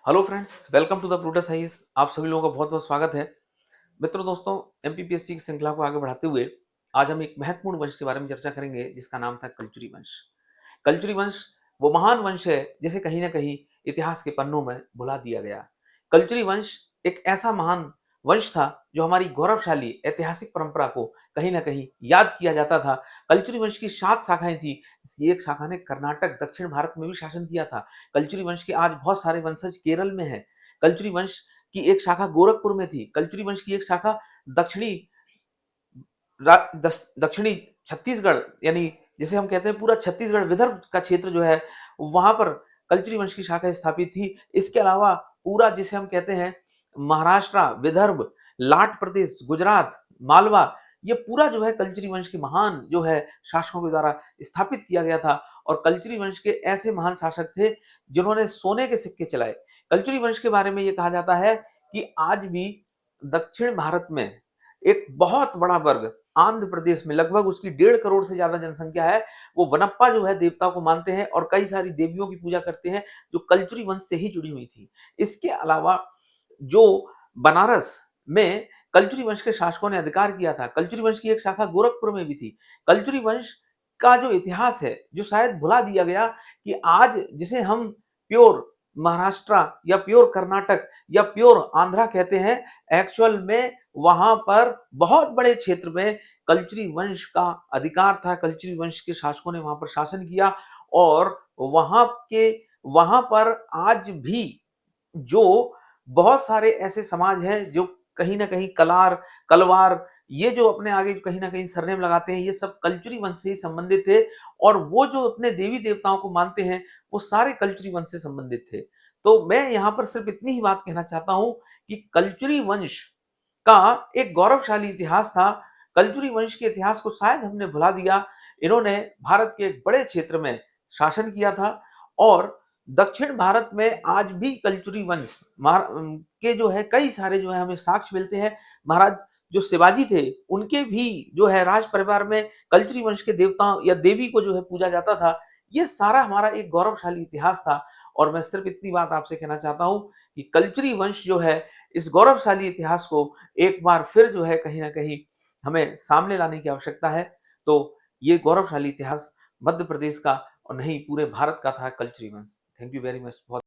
Hello friends, welcome to the प्रूटस science. आप सभी लोगों का बहुत बहुत स्वागत है। मित्रों, दोस्तों, एमपीपीएससी की श्रृंखला को आगे बढ़ाते हुए आज हम एक महत्वपूर्ण वंश के बारे में चर्चा करेंगे जिसका नाम था कल्चुरी वंश। कल्चुरी वंश वो महान वंश है जिसे कहीं ना कहीं इतिहास के पन्नों में भुला दिया गया। कल्चुरी वंश एक ऐसा महान वंश था जो हमारी गौरवशाली ऐतिहासिक परंपरा को कहीं ना कहीं याद किया जाता था। कल्चुरी वंश की 7 शाखाएं थी। इसकी एक शाखा ने कर्नाटक दक्षिण भारत में भी शासन किया था। कल्चुरी वंश के आज बहुत सारे वंशज केरल में है। कल्चुरी वंश की एक शाखा गोरखपुर में थी। कल्चुरी वंश की एक शाखा दक्षिणी दक्षिणी छत्तीसगढ़, यानी जिसे हम कहते हैं पूरा छत्तीसगढ़ विदर्भ का क्षेत्र जो है, वहां पर कल्चुरी वंश की शाखा स्थापित थी। इसके अलावा पूरा जिसे हम कहते हैं महाराष्ट्र, विदर्भ, लाट प्रदेश, गुजरात, मालवा, ये पूरा जो है कल्चुरी वंश के महान जो है शासकों के द्वारा स्थापित किया गया था। और कल्चुरी वंश के ऐसे महान शासक थे जिन्होंने सोने के सिक्के चलाए। कल्चुरी वंश के बारे में ये कहा जाता है कि आज भी दक्षिण भारत में एक बहुत बड़ा वर्ग, आंध्र प्रदेश में लगभग उसकी 1.5 करोड़ से ज्यादा जनसंख्या है, वो वनप्पा जो है देवता को मानते हैं और कई सारी देवियों की पूजा करते हैं जो कल्चुरी वंश से ही जुड़ी हुई थी। इसके अलावा जो बनारस में कल्चुरी वंश के शासकों ने अधिकार किया था, कल्चुरी वंश की एक शाखा गोरखपुर में भी थी। कल्चुरी वंश का जो इतिहास है जो शायद भुला दिया गया, कि आज जिसे हम प्योर महाराष्ट्र या प्योर कर्नाटक या प्योर आंध्रा कहते हैं, एक्चुअल में वहां पर बहुत बड़े क्षेत्र में कल्चुरी वंश का अधिकार था। कल्चुरी वंश के शासकों ने वहां पर शासन किया। और वहां के वहां पर आज भी जो बहुत सारे ऐसे समाज हैं जो कहीं ना कहीं कलार, कलवार, ये जो अपने आगे कहीं ना कहीं सरनेम लगाते हैं, ये सब कल्चुरी वंश से ही संबंधित थे। और वो जो अपने देवी देवताओं को मानते हैं वो सारे कल्चुरी वंश से संबंधित थे। तो मैं यहाँ पर सिर्फ इतनी ही बात कहना चाहता हूं कि कल्चुरी वंश का एक गौरवशाली इतिहास था। कल्चुरी वंश के इतिहास को शायद हमने भुला दिया। इन्होंने भारत के एक बड़े क्षेत्र में शासन किया था। और दक्षिण भारत में आज भी कल्चुरी वंश के जो है कई सारे जो है हमें साक्ष्य मिलते हैं। महाराज जो शिवाजी थे उनके भी जो है राज परिवार में कल्चुरी वंश के देवताओं या देवी को जो है पूजा जाता था। ये सारा हमारा एक गौरवशाली इतिहास था। और मैं सिर्फ इतनी बात आपसे कहना चाहता हूं कि कल्चुरी वंश जो है इस गौरवशाली इतिहास को एक बार फिर जो है कहीं ना कहीं हमें सामने लाने की आवश्यकता है। तो ये गौरवशाली इतिहास मध्य प्रदेश का और नहीं पूरे भारत का था कल्चुरी वंश। Thank you very much. बहुत